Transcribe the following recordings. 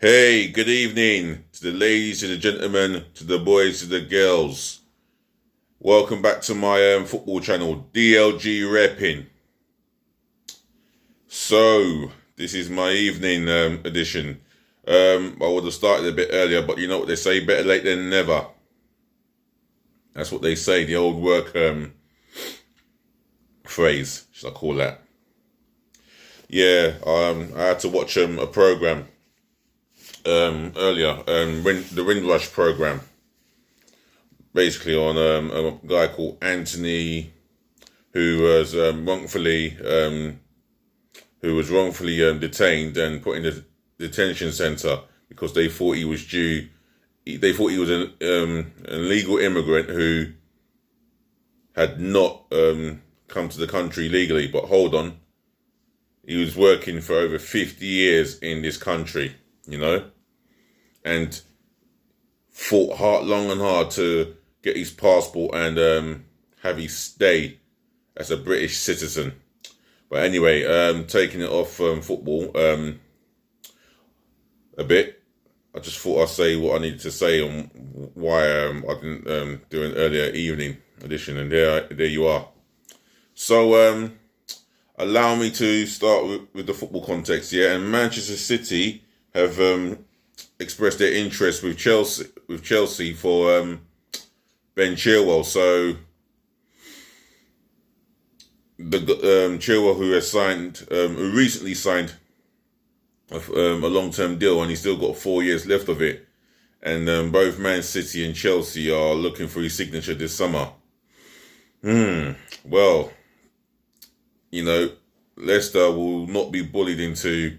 Hey, good evening to the ladies, to the gentlemen, to the boys, to the girls. Welcome back to my football channel, DLG Reppin. So, this is my evening edition. I would have started a bit earlier, but you know what they say, better late than never. That's what they say, the old work phrase, should I call that? Yeah, I had to watch a program earlier, the Windrush program, basically on a guy called Anthony, who was wrongfully detained and put in the detention centre because they thought he was due. They thought he was an illegal immigrant who had not come to the country legally. But hold on, he was working for over 50 years in this country, and fought long and hard to get his passport and have his stay as a British citizen. But anyway, taking it off football a bit, I just thought I'd say what I needed to say on why I didn't do an earlier evening edition, and there you are. So allow me to start with the football context, yeah. And Manchester City have expressed their interest with Chelsea for Ben Chilwell. So the Chilwell, who recently signed a long-term deal, and he's still got 4 years left of it. And both Man City and Chelsea are looking for his signature this summer. Well, Leicester will not be bullied into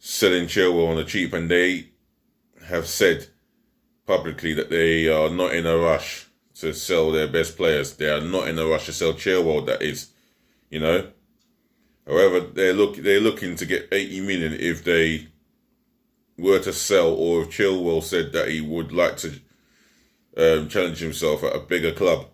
selling Chilwell on the cheap, and they have said publicly that they are not in a rush to sell their best players. They are not in a rush to sell Chilwell, that is, However, they're looking to get 80 million if they were to sell, or if Chilwell said that he would like to challenge himself at a bigger club.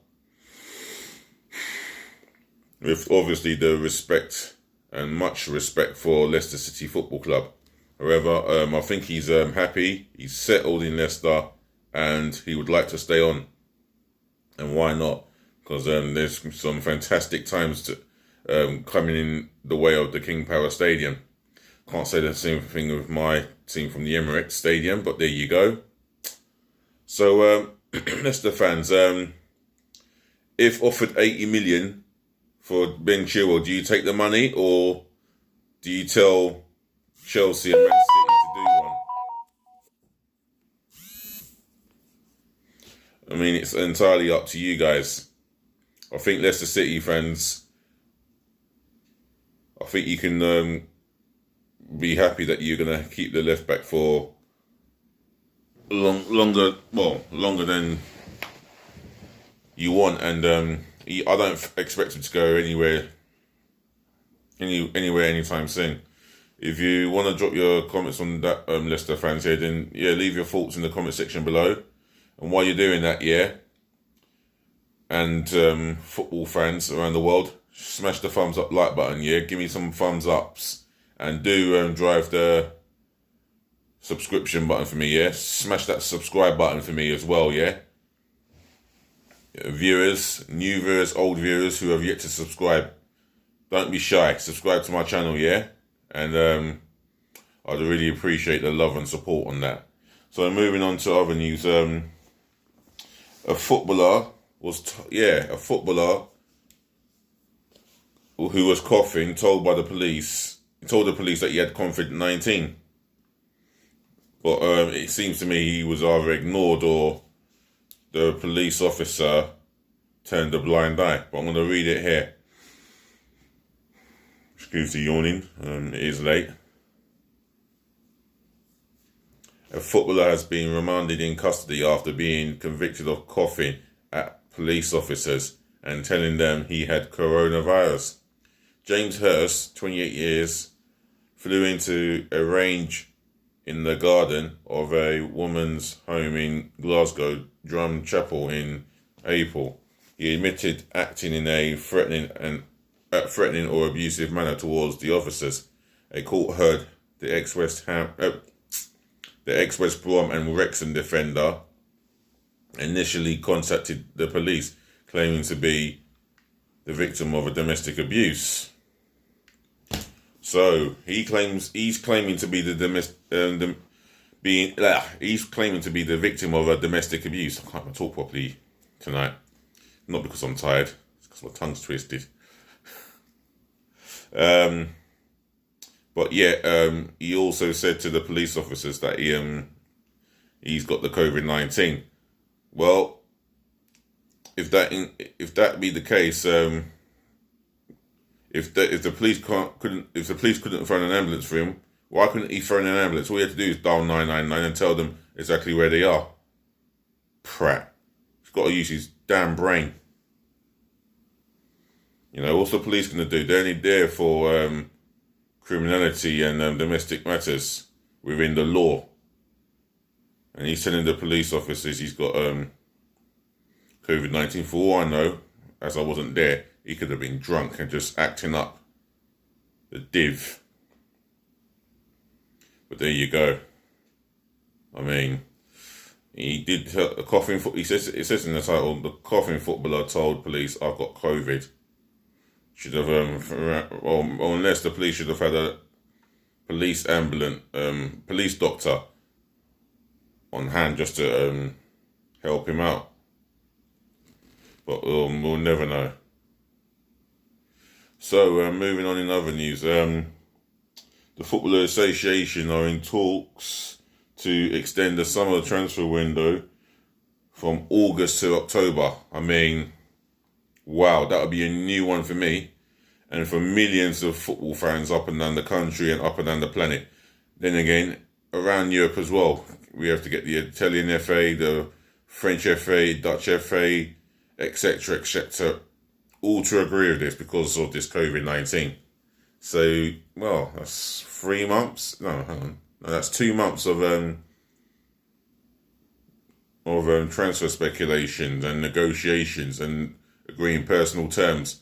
With obviously the respect and much respect for Leicester City Football Club. However, I think he's happy, he's settled in Leicester, and he would like to stay on. And why not? Because there's some fantastic times coming in the way of the King Power Stadium. Can't say the same thing with my team from the Emirates Stadium, but there you go. So, Leicester fans, if offered 80 million for Ben Chilwell, do you take the money, or do you tell Chelsea and Man City to do one? I mean, it's entirely up to you guys. I think Leicester City fans, I think you can be happy that you're going to keep the left back for longer than you want, and I don't expect him to go anywhere anytime soon. If you want to drop your comments on that, Leicester fans here, then leave your thoughts in the comment section below. And while you're doing that, and football fans around the world, smash the thumbs up like button, give me some thumbs ups, and do drive the subscription button for me, smash that subscribe button for me as well, Viewers, new viewers, old viewers who have yet to subscribe, don't be shy, subscribe to my channel, and I'd really appreciate the love and support on that. So moving on to other news, a footballer who was coughing told the police that he had COVID-19, but it seems to me he was either ignored or the police officer turned a blind eye. But I'm going to read it here. Excuse the yawning, it is late. A footballer has been remanded in custody after being convicted of coughing at police officers and telling them he had coronavirus. James Hurst, 28 years, flew into a range in the garden of a woman's home in Glasgow, Drumchapel, in April. He admitted acting in a threatening or abusive manner towards the officers. A court heard the ex-West Ham, the ex-West Brom and Wrexham defender, initially contacted the police, claiming to be the victim of a domestic abuse. So he's claiming to be he's claiming to be the victim of a domestic abuse. I can't even talk properly tonight. Not because I'm tired, it's because my tongue's twisted. But yeah, he also said to the police officers that he's got the COVID-19. Well, if that be the case, if the police couldn't phone an ambulance for him, why couldn't he phone an ambulance? All he had to do is dial 999 and tell them exactly where they are. Prat. He's got to use his damn brain. You know, what's the police going to do? They're only there for criminality and domestic matters within the law. And he's telling the police officers he's got COVID-19. For all I know, as I wasn't there, he could have been drunk and just acting up the div. But there you go. I mean, he did a coughing. It says in the title, the coughing footballer told police, "I've got COVID." Should have or unless the police should have had a police doctor on hand just to help him out. But we'll never know. So, moving on in other news, the Football Association are in talks to extend the summer transfer window from August to October. I mean, wow, that would be a new one for me and for millions of football fans up and down the country and up and down the planet. Then again, around Europe as well, we have to get the Italian FA, the French FA, Dutch FA, etc., etc., all to agree with this because of this COVID-19. So, well, that's 3 months. No, hang on. No, that's 2 months of transfer speculations and negotiations and agreeing personal terms.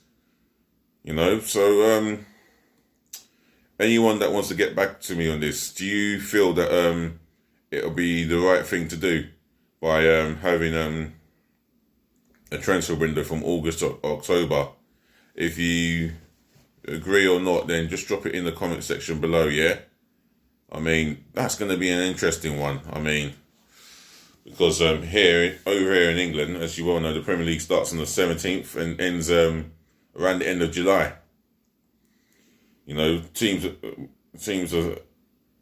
You know, so anyone that wants to get back to me on this, do you feel that it'll be the right thing to do by having a transfer window from August to October? If you agree or not, then just drop it in the comment section below, yeah? I mean, that's going to be an interesting one. I mean, because over here in England, as you well know, the Premier League starts on the 17th and ends around the end of July. You know, teams are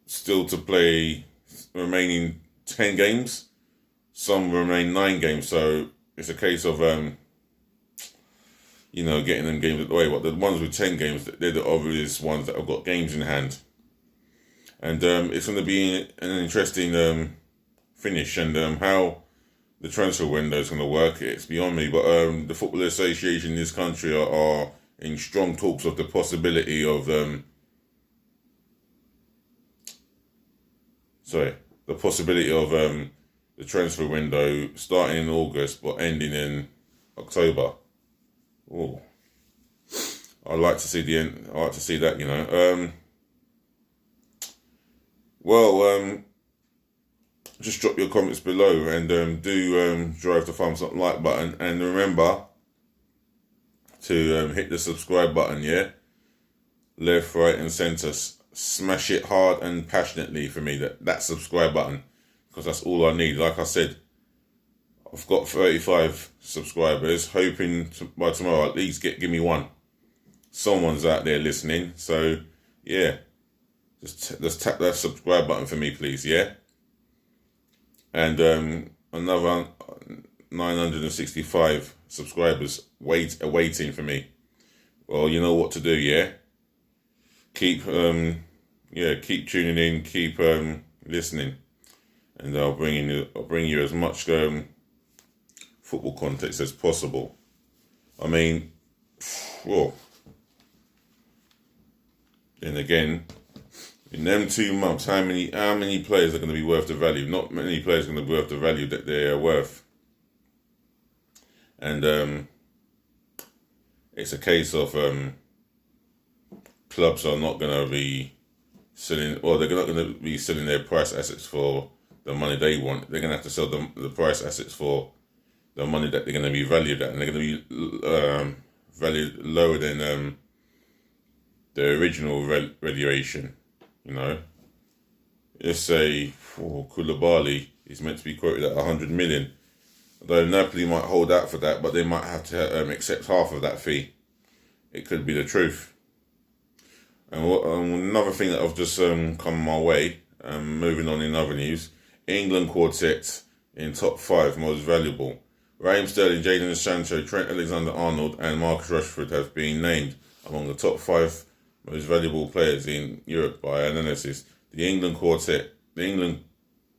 still to play remaining 10 games. Some remain 9 games, so it's a case of you know, getting them games out the way. But the ones with 10 games, they're the obvious ones that have got games in hand. And it's going to be an interesting finish. And how the transfer window is going to work, it's beyond me. But the Football Association in this country are in strong talks of the possibility of the transfer window starting in August but ending in October. Oh, I'd like to see the end. I'd like to see that, you know. Just drop your comments below and do drive the thumbs up like button, and remember to hit the subscribe button, yeah? Left, right and centre. Smash it hard and passionately for me, that subscribe button, because that's all I need. Like I said, I've got 35 subscribers, hoping by tomorrow at least give me one. Someone's out there listening, so yeah, just tap that subscribe button for me, please, yeah? And another 965 subscribers waiting for me. Well, you know what to do, yeah? Keep tuning in, keep listening, and I'll bring you as much football context as possible. I mean, well, then again, in them 2 months, how many players are going to be worth the value? Not many players are going to be worth the value that they are worth. And it's a case of clubs are not going to be selling, or they're not going to be selling their price assets for the money they want. They're going to have to sell the price assets for the money that they're going to be valued at, and they're going to be valued lower than the original valuation. You know, let's say Koulibaly is meant to be quoted at 100 million. Although Napoli might hold out for that, but they might have to accept half of that fee. It could be the truth. And another thing that I've just come my way, moving on in other news, England quartet in top 5 most valuable. Raheem Sterling, Jadon Sancho, Trent Alexander-Arnold and Marcus Rashford have been named among the top 5 most valuable players in Europe by analysis. The England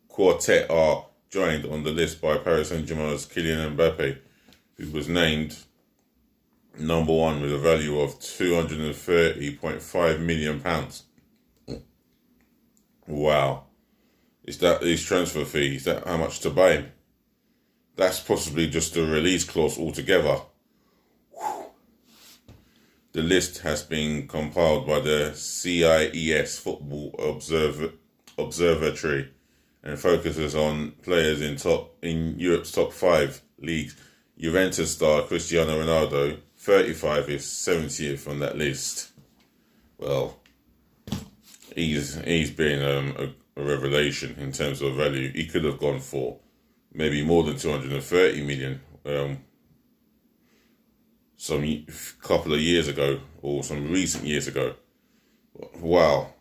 quartet are joined on the list by Paris Saint-Germain's Kylian Mbappe, who was named number 1 with a value of £230.5 million. Wow. Is that his transfer fee? Is that how much to buy him? That's possibly just a release clause altogether. Whew. The list has been compiled by the CIES Football Observatory and focuses on players in Europe's top 5 leagues. Juventus star Cristiano Ronaldo, 35, is 70th on that list. Well, he's been a revelation in terms of value. He could have gone for maybe more than 230 million some couple of years ago, or some recent years ago. Wow.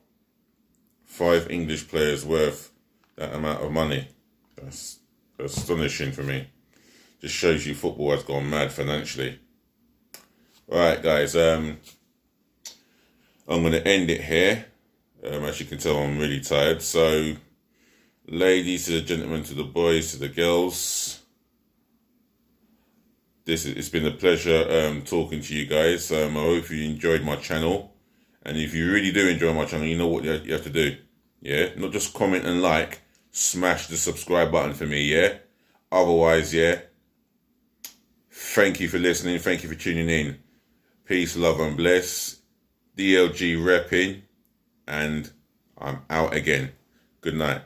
5 English players worth that amount of money. That's astonishing for me. Just shows you football has gone mad financially. Alright guys, I'm going to end it here. As you can tell, I'm really tired. So, ladies to the gentlemen, to the boys, to the girls, it's been a pleasure talking to you guys. I hope you enjoyed my channel. And if you really do enjoy my channel, you know what you have to do. Yeah, not just comment and like, smash the subscribe button for me, yeah? Otherwise, yeah, thank you for listening, thank you for tuning in. Peace, love and bless. DLG Reppin, and I'm out again. Good night.